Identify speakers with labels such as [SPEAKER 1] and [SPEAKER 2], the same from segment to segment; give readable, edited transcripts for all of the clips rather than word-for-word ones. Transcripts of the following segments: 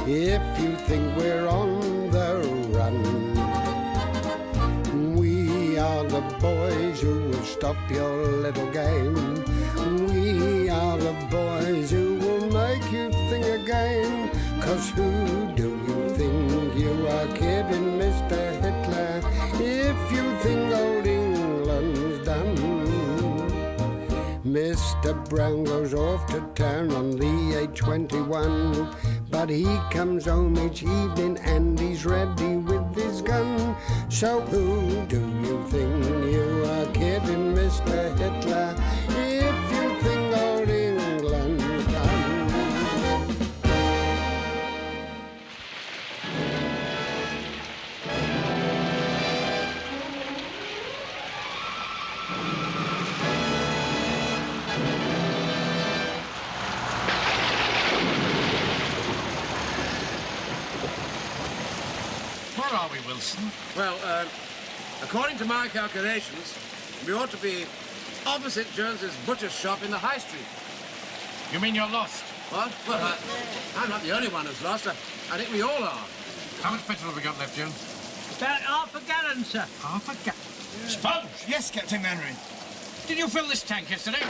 [SPEAKER 1] if you think we're on the run. We are the boys who will stop your little game. We are the boys who will make you think again. 'Cause who do you think you are kidding, Mr. Hitler, if you think old England's done? Mr. Brown goes off to town on the A21, but he comes home each evening and he's ready with his gun. So who do you think you are kidding, Mr. Hitler, if you think old England's done?
[SPEAKER 2] Where are we, Wilson?
[SPEAKER 3] Well, according to my calculations, we ought to be opposite Jones's butcher's shop in the High Street.
[SPEAKER 2] You mean you're lost?
[SPEAKER 3] What? Well, I'm not the only one who's lost. I think we all are.
[SPEAKER 2] How much petrol have we got left, Jones?
[SPEAKER 4] About half a gallon, sir.
[SPEAKER 2] Half a gallon. Sponge!
[SPEAKER 5] Yes, Captain Mainwaring.
[SPEAKER 2] Did you fill this tank yesterday?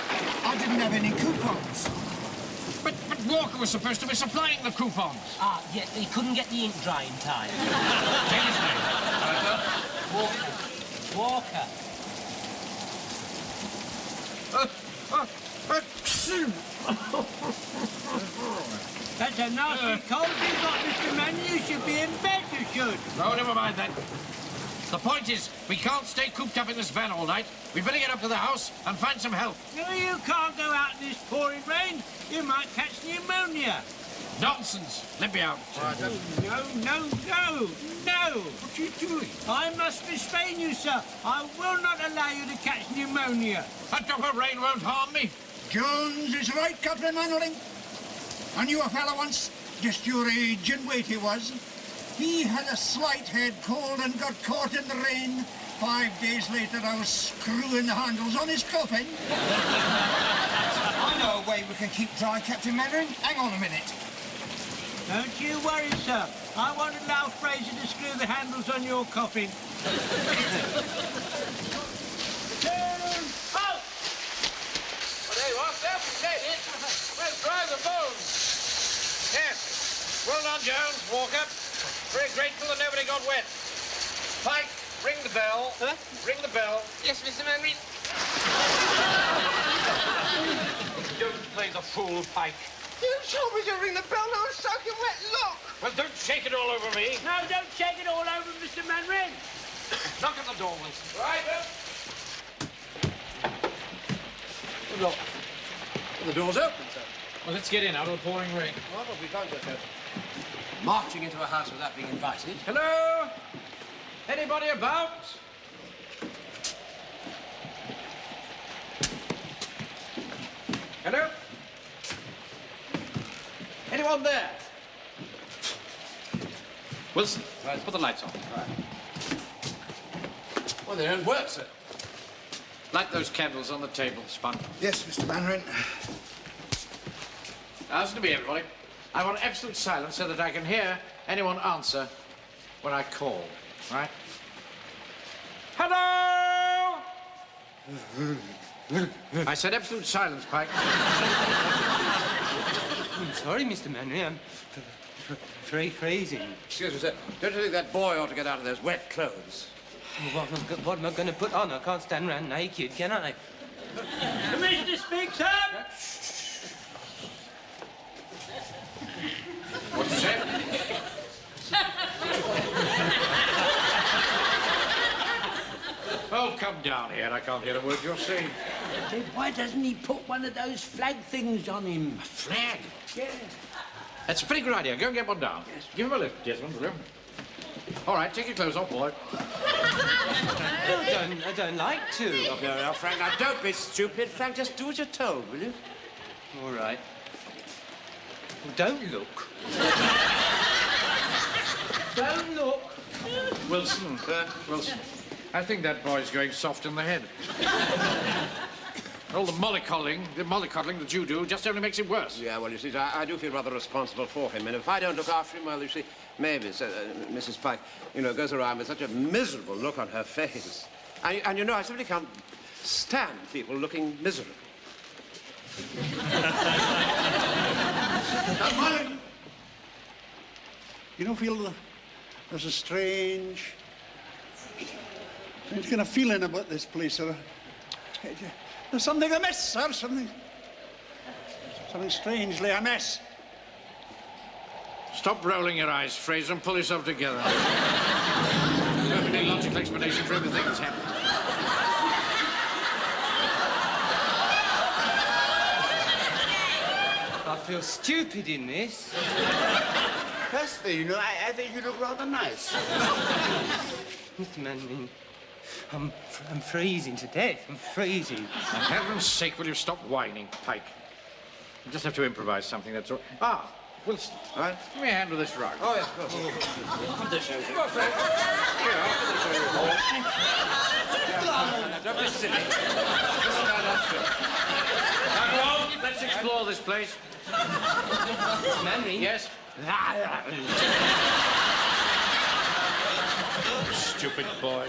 [SPEAKER 5] I didn't have any coupons.
[SPEAKER 2] But Walker was supposed to be supplying the coupons.
[SPEAKER 4] Ah, yeah, he couldn't get the ink dry in time.
[SPEAKER 2] Take his name.
[SPEAKER 4] Walker. That's a nasty cold you've got, Mr. Manning. You should be in bed, you should.
[SPEAKER 2] No, never mind that. The point is, we can't stay cooped up in this van all night. We'd better get up to the house and find some help.
[SPEAKER 4] No, you can't go out in this pouring rain. You might catch pneumonia.
[SPEAKER 2] Nonsense. Let me out.
[SPEAKER 4] No.
[SPEAKER 2] What are you doing?
[SPEAKER 4] I must restrain you, sir. I will not allow you to catch pneumonia.
[SPEAKER 2] A drop of rain won't harm me.
[SPEAKER 5] Jones is right, Captain Mainwaring. I knew a fellow once, just your age and weight he was. He had a slight head cold and got caught in the rain. 5 days later, I was screwing the handles on his coffin. I know a way we can keep dry, Captain Mainwaring. Hang on a minute.
[SPEAKER 4] Don't you worry, sir. I won't allow Fraser to screw the handles on your coffin.
[SPEAKER 3] Oh! Well, there you are, sir. You said it. Let's dry the bones.
[SPEAKER 2] Yes. Well done, Jones. Walker. Very grateful that nobody got wet. Pike, ring the bell.
[SPEAKER 3] Huh?
[SPEAKER 2] Ring the bell.
[SPEAKER 3] Yes, Mr. Manning.
[SPEAKER 2] Don't play the fool, Pike.
[SPEAKER 3] You told me to ring the bell. Now I'm soaking wet. Look.
[SPEAKER 2] Well, don't shake it all over me.
[SPEAKER 4] No, don't shake it all over Mr. Manring.
[SPEAKER 2] Knock at the door, Wilson.
[SPEAKER 3] Right, Look. The door's open, sir.
[SPEAKER 2] Well, let's get in out of the pouring rain.
[SPEAKER 3] Well, we can't go marching into a house without being invited.
[SPEAKER 2] Hello? Anybody about? Hello? Anyone there? Wilson, right, put the lights on.
[SPEAKER 3] Right. Well, they don't work, sir.
[SPEAKER 2] Light those candles on the table, Spun.
[SPEAKER 5] Yes, Mr. Mainwaring.
[SPEAKER 2] Now, listen to me, everybody. I want absolute silence so that I can hear anyone answer when I call, right? Hello? I said absolute silence, Pike.
[SPEAKER 6] I'm sorry, Mr. Manning. I'm very crazy.
[SPEAKER 3] Excuse me, sir. Don't you think that boy ought to get out of those wet clothes?
[SPEAKER 6] What am I going to put on? I can't stand around naked, can I?
[SPEAKER 4] Commissioner speaks up.
[SPEAKER 2] What'd you say? Oh, come down here. I can't hear a word you're saying.
[SPEAKER 7] Why doesn't he put one of those flag things on him?
[SPEAKER 2] A flag?
[SPEAKER 7] Yes.
[SPEAKER 2] That's a pretty good idea. Go and get one down.
[SPEAKER 7] Yes.
[SPEAKER 2] Give him a lift, gentlemen, will you? All right, take your clothes off, boy.
[SPEAKER 6] I don't like to.
[SPEAKER 3] Look here now, Frank. Now, don't be stupid, Frank. Just do as you're told, will you?
[SPEAKER 6] All right. Well, don't look. Don't look.
[SPEAKER 2] Wilson, Wilson. I think that boy's going soft in the head. All the mollycoddling that you do just only makes it worse.
[SPEAKER 3] Yeah, well, you see, I do feel rather responsible for him, and if I don't look after him, well, you see, Mavis, Mrs. Pike, you know, goes around with such a miserable look on her face. And you know, I simply can't stand people looking miserable.
[SPEAKER 5] Mullen, you don't feel there's a strange kind of feeling about this place, sir? There's something amiss, sir, something strangely amiss.
[SPEAKER 2] Stop rolling your eyes, Fraser, and pull yourself together. Perfectly logical explanation for everything that's happened.
[SPEAKER 6] I feel stupid in this.
[SPEAKER 7] Personally, you know, I think you look rather nice.
[SPEAKER 6] Mr. Manning, I'm freezing to death. I'm freezing.
[SPEAKER 2] For heaven's sake, will you stop whining, Pike? You just have to improvise something, that's all. Ah, Wilson.
[SPEAKER 3] All right?
[SPEAKER 2] Let me handle this rug.
[SPEAKER 3] Oh, yes, of course.
[SPEAKER 2] Put this over.
[SPEAKER 3] Come on, Fred. Don't be silly. Just stand up straight.
[SPEAKER 2] Now, go on, let's explore this place.
[SPEAKER 6] Mr. Manning?
[SPEAKER 2] Yes? Stupid boy.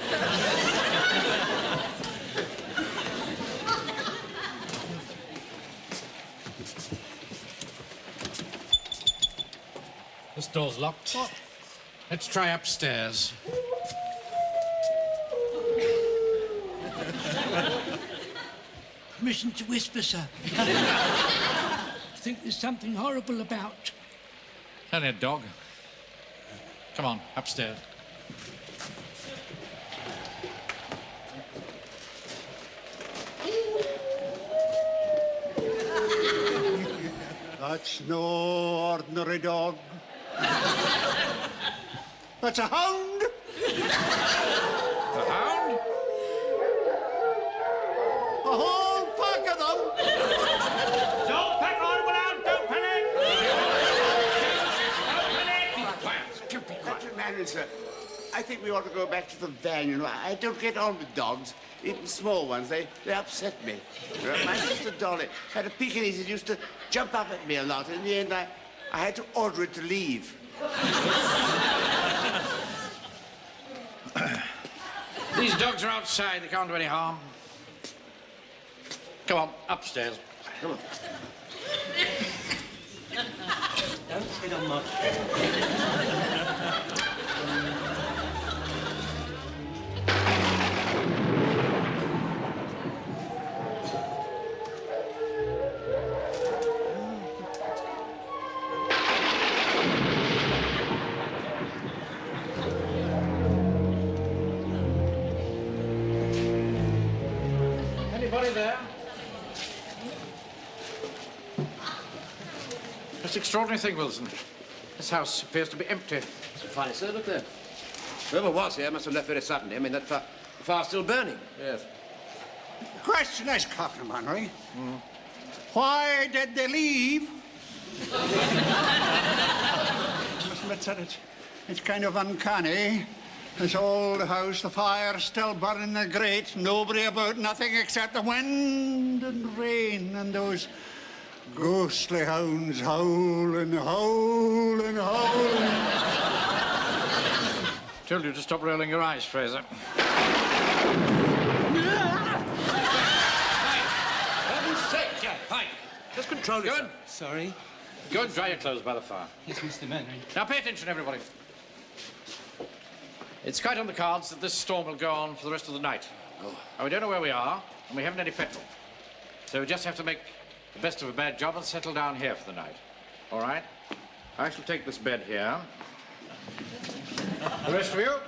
[SPEAKER 2] This door's locked. What? Let's try upstairs.
[SPEAKER 4] Permission to whisper, sir. I think there's something horrible about.
[SPEAKER 2] Only a dog. Come on, upstairs.
[SPEAKER 5] That's no ordinary dog. That's a hound.
[SPEAKER 2] A hound?
[SPEAKER 5] A whole pack of them.
[SPEAKER 4] Don't pack horrible out! Don't panic! Don't panic!
[SPEAKER 7] Captain Manning, sir, I think we ought to go back to the van, you know. I don't get on with dogs, even small ones. They upset me. You know, my sister Dolly had a Pekingese that used to jump up at me a lot. In the end, I had to order it to leave.
[SPEAKER 2] These dogs are outside. They can't do any harm. Come on, upstairs.
[SPEAKER 7] Come on.
[SPEAKER 6] Don't sit on my...
[SPEAKER 2] Anybody there? Most extraordinary thing, Wilson. This house appears to be empty.
[SPEAKER 3] It's a funny, sir. Look there. Whoever was here must have left very suddenly. I mean, that fire's still burning. Yes.
[SPEAKER 5] The question is, Captain Manning, why did they leave? Must admit, sir, it's kind of uncanny. This old house, the fire still burning the grate, nobody about, nothing except the wind and rain and those ghostly hounds howling, howling, howling.
[SPEAKER 2] Told you to stop rolling your eyes, Fraser.
[SPEAKER 3] Heaven's sake, Jack. Pike, just control yourself.
[SPEAKER 2] Good.
[SPEAKER 6] Sorry.
[SPEAKER 2] Go and dry your clothes by the fire.
[SPEAKER 6] Yes, Mr. Manning.
[SPEAKER 2] Now, pay attention, everybody. It's quite on the cards that this storm will go on for the rest of the night. And we don't know where we are, and we haven't any petrol. So we just have to make the best of a bad job and settle down here for the night. All right? I shall take this bed here. The rest of you,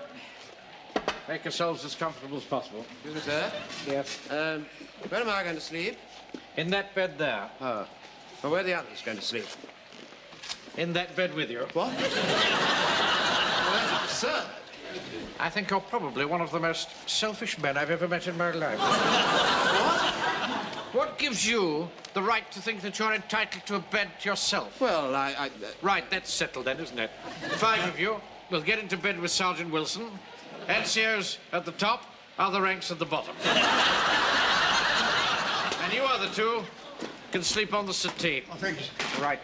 [SPEAKER 2] make yourselves as comfortable as possible.
[SPEAKER 3] Excuse me, sir.
[SPEAKER 2] Yes.
[SPEAKER 3] Where am I going to sleep?
[SPEAKER 2] In that bed there.
[SPEAKER 3] Oh. Well, where are the others going to sleep?
[SPEAKER 2] In that bed with you.
[SPEAKER 3] What? Well, that's absurd.
[SPEAKER 2] I think you're probably one of the most selfish men I've ever met in my life. What gives you the right to think that you're entitled to a bed to yourself?
[SPEAKER 3] Well,
[SPEAKER 2] Right, that's settled then, isn't it? 5 of you will get into bed with Sergeant Wilson. NCOs at the top, other ranks at the bottom. And you other two can sleep on the settee.
[SPEAKER 5] Oh, thank you.
[SPEAKER 2] Right.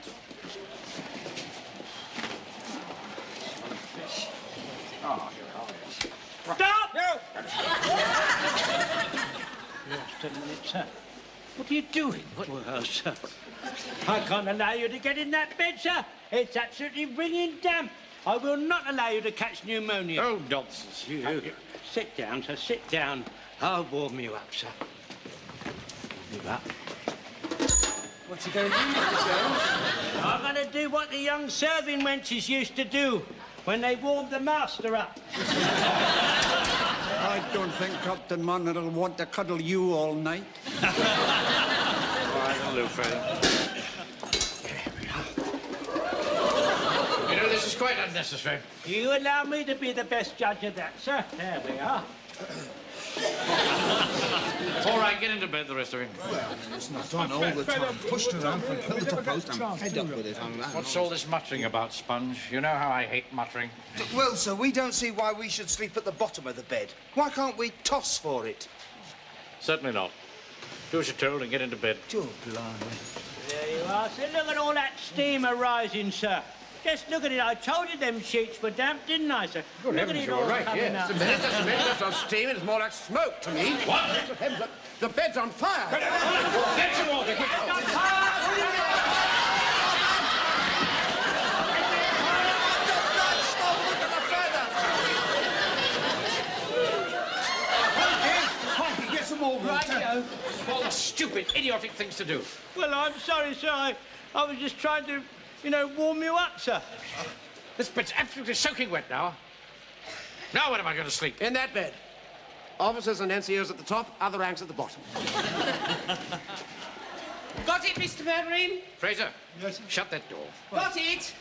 [SPEAKER 4] Stop! No! Just a minute, sir. What are you doing? Well, sir, I can't allow you to get in that bed, sir. It's absolutely wringing damp. I will not allow you to catch pneumonia.
[SPEAKER 2] Oh, nonsense.
[SPEAKER 4] You sit down, sir, sit down. I'll warm you up, sir. Warm you up.
[SPEAKER 6] What's he going to do, Mr. Jones?
[SPEAKER 4] I'm going to do what the young serving wenches used to do when they warmed the master up.
[SPEAKER 5] I don't think Captain Manner will want to cuddle you all night.
[SPEAKER 2] All right, that'll do, Fraser. You know, this is quite unnecessary.
[SPEAKER 4] You allow me to be the best judge of that, sir. There we are.
[SPEAKER 2] All right, get into bed, the rest of you.
[SPEAKER 8] It's not done all the time. Pushed around from pillar to post. I'm fed up with it.
[SPEAKER 2] What's all this muttering about, Sponge? You know how I hate muttering.
[SPEAKER 8] Well, sir, we don't see why we should sleep at the bottom of the bed. Why can't we toss for it?
[SPEAKER 2] Certainly not. Do as you're told and get into bed.
[SPEAKER 8] Oh, blimey.
[SPEAKER 4] There you are, sir. Look at all that steam arising, sir. Just look at it. I told you them sheets were damp, didn't I, sir?
[SPEAKER 2] Good
[SPEAKER 4] look
[SPEAKER 2] heavens,
[SPEAKER 4] at it
[SPEAKER 2] you're
[SPEAKER 4] all
[SPEAKER 2] right,
[SPEAKER 4] coming
[SPEAKER 2] yes.
[SPEAKER 4] up.
[SPEAKER 3] Just a minute, that's not steam. It's more like smoke to me.
[SPEAKER 2] What?
[SPEAKER 3] The bed's on fire.
[SPEAKER 2] Get some water, quick.
[SPEAKER 8] Get some more water.
[SPEAKER 2] All the stupid, idiotic things to do.
[SPEAKER 4] Well, I'm sorry, sir. I was just trying to, warm you up, sir.
[SPEAKER 2] This bed's absolutely soaking wet now. Now when am I going to sleep?
[SPEAKER 3] In that bed. Officers and NCOs at the top, other ranks at the bottom.
[SPEAKER 6] Got it, Mr. Mannering?
[SPEAKER 2] Fraser. Yes, sir? Shut that door.
[SPEAKER 6] Got it.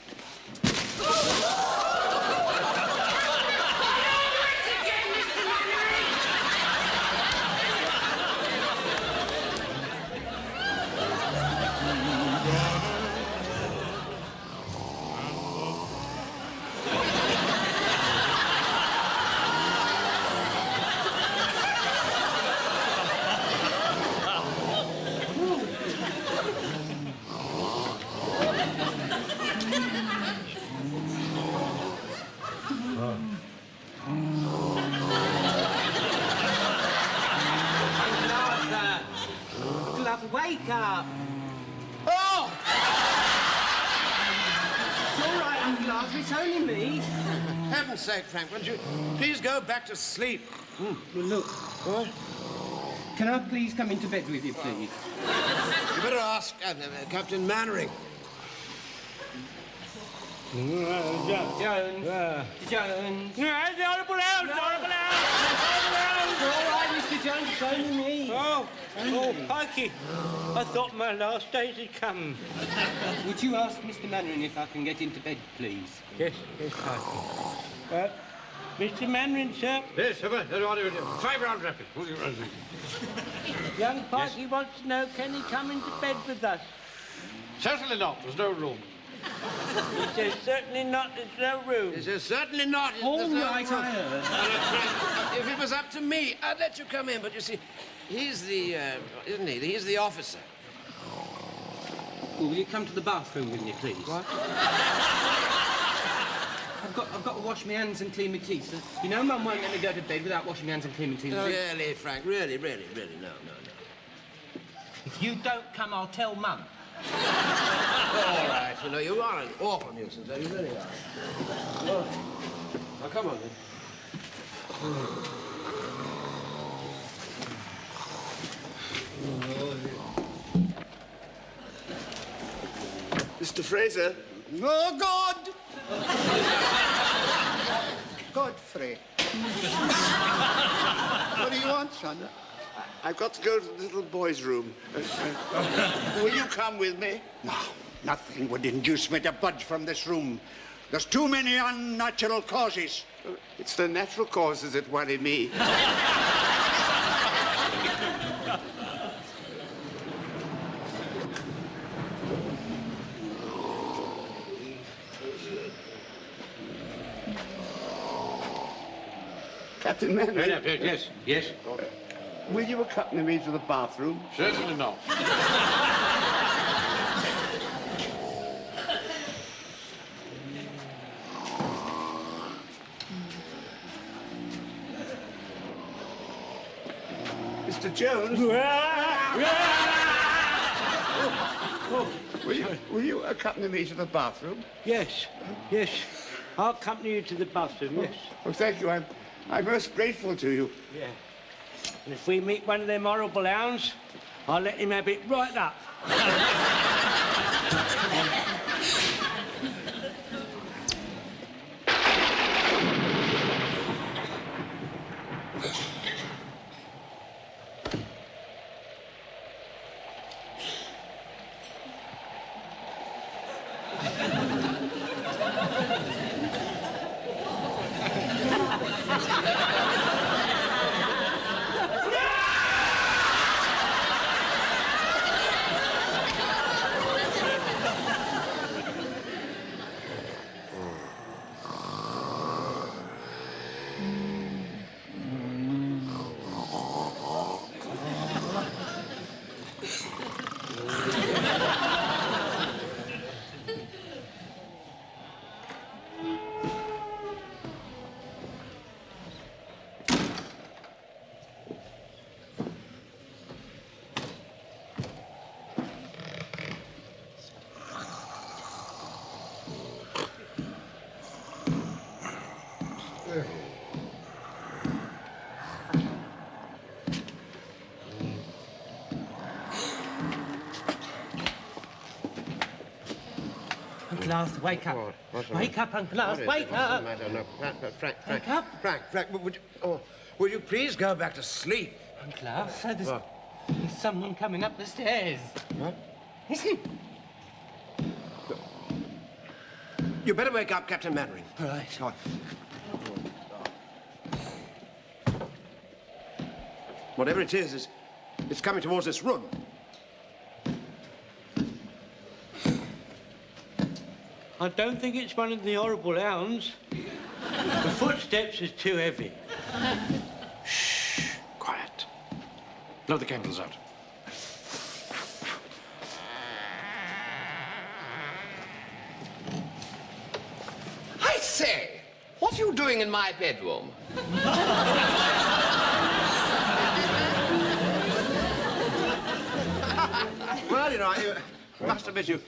[SPEAKER 6] Glove, wake up.
[SPEAKER 3] Oh!
[SPEAKER 6] It's all right, Glove. It's only me.
[SPEAKER 3] Heaven's sake, Frank, won't you please go back to sleep?
[SPEAKER 6] Well, look.
[SPEAKER 3] What?
[SPEAKER 6] Can I please come into bed with you, please?
[SPEAKER 3] You better ask Captain Mannering.
[SPEAKER 6] Jones. Jones.
[SPEAKER 4] The Honourable House! The Honourable House!
[SPEAKER 6] It's all right, Mr. Jones. It's only me.
[SPEAKER 4] Oh, Pikey. I thought my last days had come.
[SPEAKER 6] Would you ask Mr. Mannering if I can get into bed, please?
[SPEAKER 4] Yes, Pikey. Mr. Mannering, sir.
[SPEAKER 2] Yes, sir. 5 round rapid.
[SPEAKER 4] Young Pikey wants to know, can he come into bed with us?
[SPEAKER 2] Certainly not. There's no room.
[SPEAKER 4] He says, certainly not, there's no room.
[SPEAKER 3] He says, certainly not.
[SPEAKER 6] All
[SPEAKER 3] There's no
[SPEAKER 6] right,
[SPEAKER 3] room.
[SPEAKER 6] I heard.
[SPEAKER 3] Frank, if it was up to me, I'd let you come in. But you see, he's the, isn't he? He's the officer.
[SPEAKER 6] Well, will you come to the bathroom with me, please?
[SPEAKER 3] What?
[SPEAKER 6] I've got to wash my hands and clean my teeth. You know, Mum won't let me go to bed without washing my hands and cleaning my teeth.
[SPEAKER 3] Really, Frank, really, no.
[SPEAKER 6] If you don't come, I'll tell Mum.
[SPEAKER 3] All right, you are an awful nuisance, you really are. Oh. Now, come on, then.
[SPEAKER 7] Mr. Fraser.
[SPEAKER 5] Oh, God! Godfrey. What do you want, son?
[SPEAKER 7] I've got to go to the little boy's room. Will you come with me?
[SPEAKER 5] No, nothing would induce me to budge from this room. There's too many unnatural causes.
[SPEAKER 7] It's the natural causes that worry me. Captain Mannering.
[SPEAKER 2] Yes.
[SPEAKER 7] will you accompany me to the bathroom?
[SPEAKER 2] Certainly not.
[SPEAKER 7] Mr. Jones, will you accompany me to the bathroom?
[SPEAKER 4] Yes, yes. I'll accompany you to the bathroom, yes.
[SPEAKER 7] Oh, thank you. I'm most grateful to you.
[SPEAKER 4] Yeah. And if we meet one of them horrible hounds, I'll let him have it right up. Uncle Arthur, wake up. Wake up, Uncle Arthur, wake up.
[SPEAKER 3] What's the matter? No, Frank,
[SPEAKER 4] Wake up.
[SPEAKER 3] Frank, would you please go back to sleep?
[SPEAKER 4] Uncle Arthur, there's someone coming up the stairs.
[SPEAKER 3] What?
[SPEAKER 4] Listen.
[SPEAKER 3] You better wake up Captain Mannering.
[SPEAKER 4] All right.
[SPEAKER 3] Whatever it is, it's coming towards this room.
[SPEAKER 4] I don't think it's one of the horrible hounds. The footsteps is too heavy.
[SPEAKER 2] Shh. Quiet. Blow the candles out.
[SPEAKER 9] I say, what are you doing in my bedroom?
[SPEAKER 3] Well, you know, I must admit, you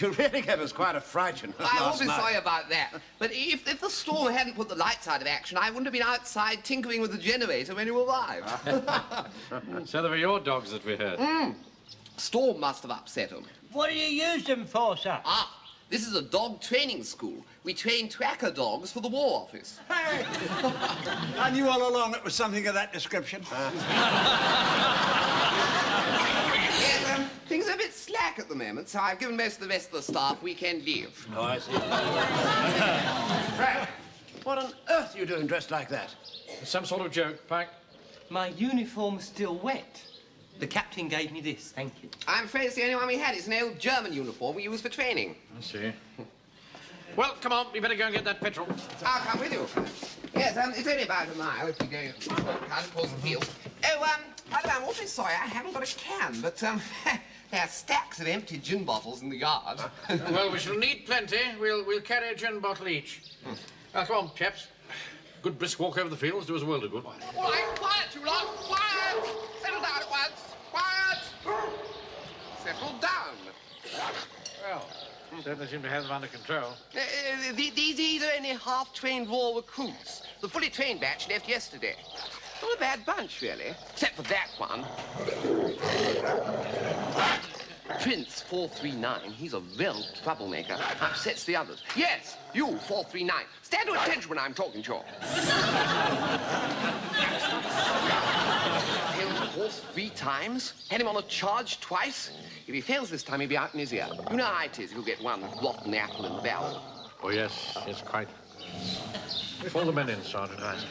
[SPEAKER 3] really gave us quite a fright, you know,
[SPEAKER 9] I'm
[SPEAKER 3] last
[SPEAKER 9] awfully
[SPEAKER 3] night.
[SPEAKER 9] sorry about that. But if the storm hadn't put the lights out of action, I wouldn't have been outside tinkering with the generator when you arrived.
[SPEAKER 2] So they were your dogs that we heard.
[SPEAKER 9] Storm must have upset them.
[SPEAKER 4] What do you use them for, sir?
[SPEAKER 9] Ah, this is a dog training school. We train tracker dogs for the War Office.
[SPEAKER 5] Hey! I knew all along it was something of that description.
[SPEAKER 9] Yes, things are a bit slack at the moment, so I've given most of the rest of the staff weekend leave.
[SPEAKER 3] Oh, I see. Frank, what on earth are you doing dressed like that?
[SPEAKER 2] Some sort of joke, Pike.
[SPEAKER 6] My uniform's still wet. The captain gave me this, thank you.
[SPEAKER 9] I'm afraid it's the only one we had. It's an old German uniform we use for training.
[SPEAKER 2] I see. Well, come on, we better go and get that petrol.
[SPEAKER 9] I'll come with you. Yes, it's only about a mile if you go across the field. Oh, by the way, I'm awfully sorry I haven't got a can, but, there are stacks of empty gin bottles in the yard.
[SPEAKER 2] Well, we shall need plenty. We'll carry a gin bottle each. Now, come on, chaps. Good brisk walk over the fields do us a world of good.
[SPEAKER 9] All right, quiet, you lot. Quiet! Settle down at once. Quiet! Settle down.
[SPEAKER 2] Well, certainly seem to have them under control.
[SPEAKER 9] These are only half-trained raw recruits. The fully trained batch left yesterday. Not a bad bunch, really, except for that one. Prince 439, he's a real troublemaker. Upsets the others. Yes, you, 439. Stand to attention when I'm talking to you. Failed the horse 3 times, had him on a charge twice. If he fails this time, he'll be out in his ear. You know how it is if you get one rotten apple in the barrel.
[SPEAKER 2] Oh, yes, quite. Call the men in, Sergeant Hines.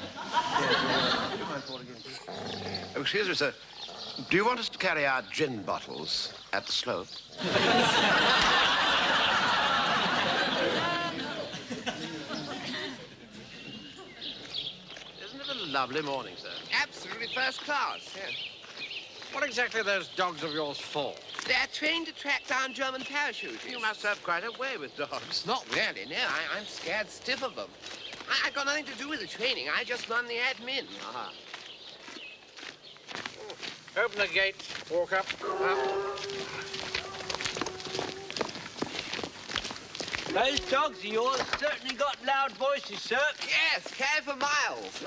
[SPEAKER 3] Oh, excuse me, sir. Do you want us to carry our gin bottles at the slope? Isn't it a lovely morning, sir.
[SPEAKER 9] Absolutely first class, yes.
[SPEAKER 2] What exactly are those dogs of yours for?
[SPEAKER 9] They're trained to track down German parachutists.
[SPEAKER 3] You must have quite a way with dogs.
[SPEAKER 9] Not really, no. I'm scared stiff of them. I've got nothing to do with the training. I just run the admin.
[SPEAKER 3] Ah.
[SPEAKER 2] Open the gate, walk up.
[SPEAKER 4] Those dogs of yours certainly got loud voices, sir.
[SPEAKER 9] Yes, carry for miles.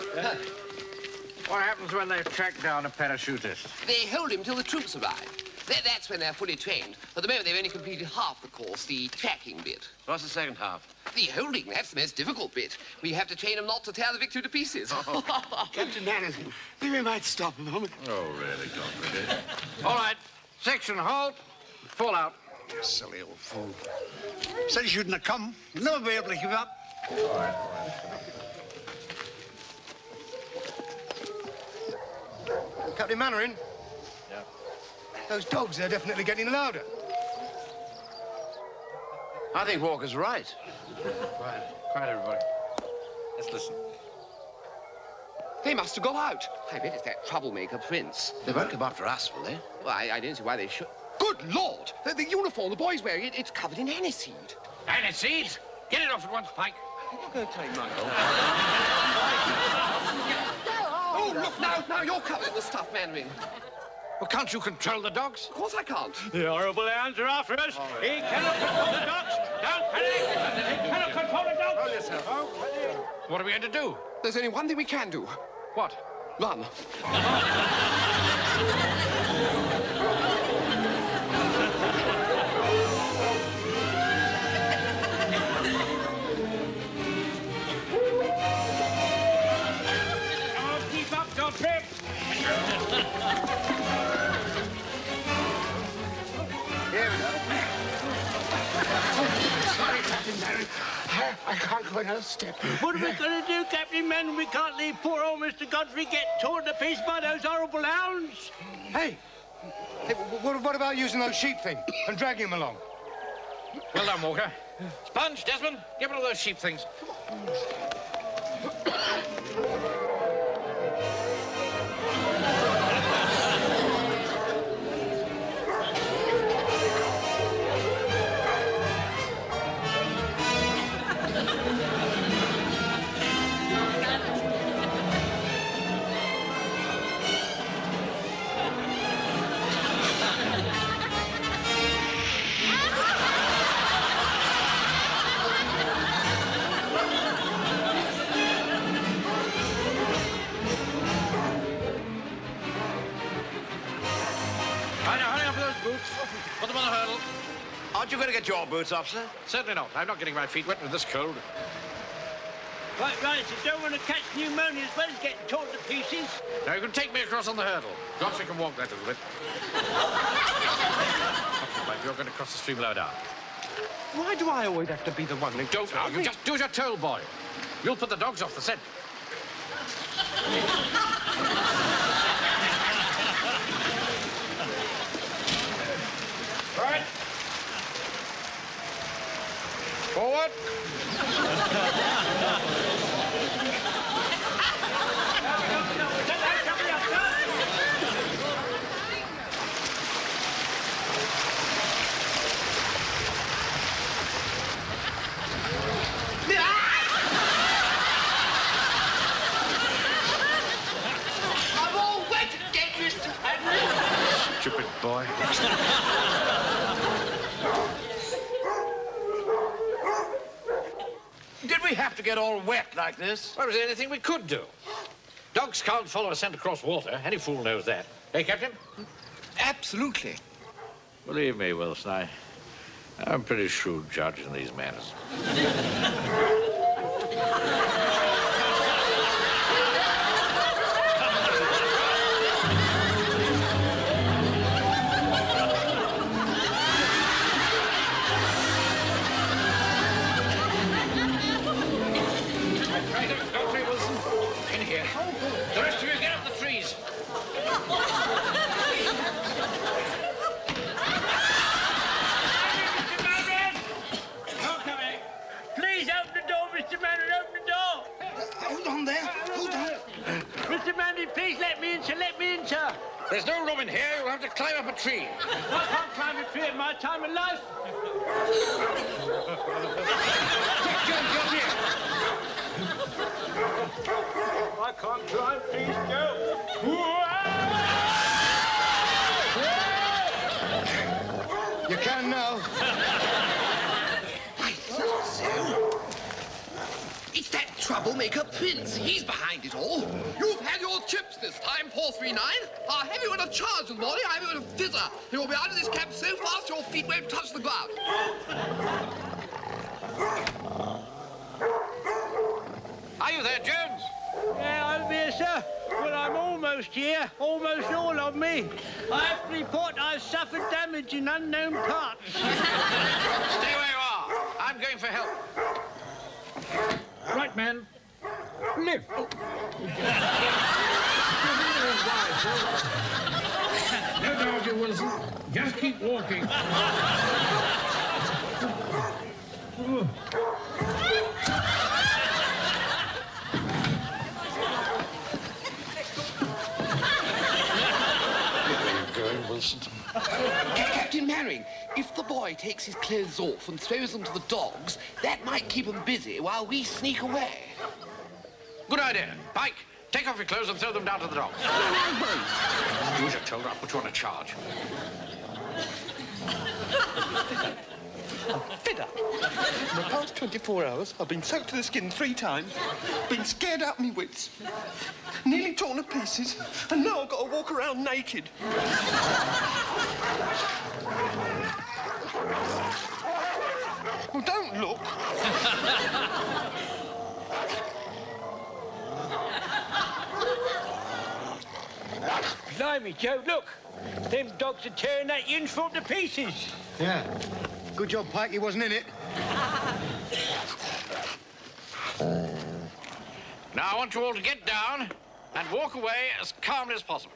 [SPEAKER 2] What happens when they track down a parachutist?
[SPEAKER 9] They hold him till the troops arrive. That's when they're fully trained. At the moment, they've only completed half the course, the tracking bit.
[SPEAKER 3] What's the second half?
[SPEAKER 9] The holding, that's the most difficult bit. We have to train them not to tear the victory to pieces.
[SPEAKER 7] Captain Manners, think we might stop a moment.
[SPEAKER 2] Oh, really, Godfrey? All right, section, halt, fall out.
[SPEAKER 5] You silly old fool. Said you shouldn't have come. You'll never be able to give up.
[SPEAKER 2] All right.
[SPEAKER 8] Captain Mannering,
[SPEAKER 2] Yeah.
[SPEAKER 8] those dogs are definitely getting louder.
[SPEAKER 3] I think Walker's right.
[SPEAKER 2] Quiet, everybody. Let's listen.
[SPEAKER 9] They must have got out. I bet it's that troublemaker Prince.
[SPEAKER 3] They won't come after us, will they?
[SPEAKER 9] Well, I don't see why they should. Good Lord! The uniform the boy's wearing, it's covered in aniseed.
[SPEAKER 2] Aniseed? Get it off at once, Pike.
[SPEAKER 9] I'm not going to tell you, Michael. Oh, look, now you're covered in the stuff, Mannering.
[SPEAKER 2] Well, can't you control the dogs?
[SPEAKER 9] Of course I can't.
[SPEAKER 4] The horrible hounds are after us. He cannot control the dogs. Don't panic. He cannot control the dogs.
[SPEAKER 2] Hold yourself. What are we going to do?
[SPEAKER 9] There's only one thing we can do.
[SPEAKER 2] What?
[SPEAKER 9] Run.
[SPEAKER 4] Oh, keep up, Godfrey.
[SPEAKER 7] Sorry, Captain Mannering. I can't go another step.
[SPEAKER 4] What are we going to do, Captain Man? We can't leave poor old Mr. Godfrey get torn to pieces by those horrible hounds.
[SPEAKER 8] Hey, what about using those sheep things and dragging them along?
[SPEAKER 2] Well done, Walker. Sponge, Desmond, get one of those sheep things. Put them on the hurdle.
[SPEAKER 3] Aren't you going to get your boots off, sir?
[SPEAKER 2] Certainly not. I'm not getting my feet wet with this cold.
[SPEAKER 4] Right, you don't want to catch pneumonia as well as getting torn to pieces.
[SPEAKER 2] Now, you can take me across on the hurdle. Godfrey can walk that little bit. Right, you're going to cross the stream low down.
[SPEAKER 6] Why do I always have to be the one who...
[SPEAKER 2] Don't argue. Just do as you're told, boy. You'll put the dogs off the scent. Right. Forward.
[SPEAKER 9] I'm all wet again, Mr. Henry.
[SPEAKER 2] Stupid boy.
[SPEAKER 3] Did we have to get all wet like this?
[SPEAKER 2] Well, was there anything we could do? Dogs can't follow a scent across water. Any fool knows that. Hey, Captain?
[SPEAKER 9] Absolutely.
[SPEAKER 2] Believe me, Wilson, I'm a pretty shrewd judge in these matters. Right, Godfrey, Wilson. In here. The rest of you, get up the trees.
[SPEAKER 4] Please open the door.
[SPEAKER 2] no room in here. You'll have to climb up a tree.
[SPEAKER 4] I can't climb a tree at my time of life.
[SPEAKER 2] Jones, you're here.
[SPEAKER 4] I can't climb, please, Joe.
[SPEAKER 8] You can now.
[SPEAKER 9] I thought so. It's that troublemaker Prince. He's behind it all.
[SPEAKER 10] You've had your chips this time, 439. I'll have you in a charge in the morning. I'm in a fizzer. You will be out of this cab so fast your feet won't touch the ground.
[SPEAKER 2] Are you there, Jones?
[SPEAKER 4] Yeah, I'm here, sir. Well, I'm almost here. Almost all of me. I have to report I've suffered damage in unknown parts.
[SPEAKER 2] Stay where you are. I'm going for help.
[SPEAKER 11] Right, man. Lift. No dodgy, Wilson. Just keep walking.
[SPEAKER 10] Captain Mannering, if the boy takes his clothes off and throws them to the dogs, that might keep them busy while we sneak away.
[SPEAKER 2] Good idea. Pike, take off your clothes and throw them down to the dogs. Do as you're told. I'll put you on a charge.
[SPEAKER 10] Fed up. In the past 24 hours, I've been soaked to the skin 3 times, been scared out of me wits, nearly torn to pieces, and now I've got to walk around naked. Well, don't look.
[SPEAKER 4] Blimey, Joe, look. Them dogs are tearing that uniform to pieces.
[SPEAKER 8] Yeah. Good job, Pike, he wasn't in it.
[SPEAKER 2] Now, I want you all to get down and walk away as calmly as possible.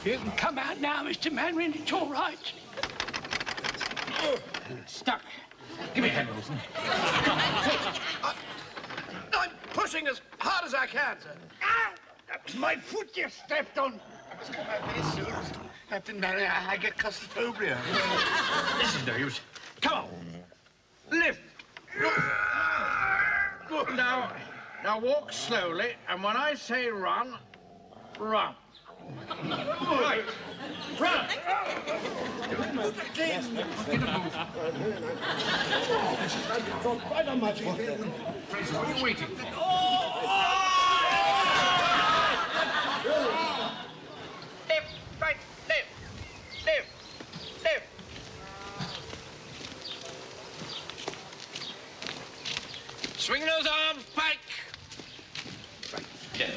[SPEAKER 4] You can come out now, Mr. Mannering. It's all right.
[SPEAKER 2] Stuck. Give me a hand, Wilson.
[SPEAKER 3] I'm pushing as hard as I can, sir.
[SPEAKER 5] Ow! That's my foot you stepped on.
[SPEAKER 7] Very soon, Captain Mannering, I get claustrophobia.
[SPEAKER 2] This is no use. Come on. Lift.
[SPEAKER 11] Now walk slowly, and when I say run, run. Right. Run.
[SPEAKER 2] Fraser, what are you waiting for?
[SPEAKER 4] Left, right, left, left, left.
[SPEAKER 2] Swing those arms, Pike. Right. Yeah.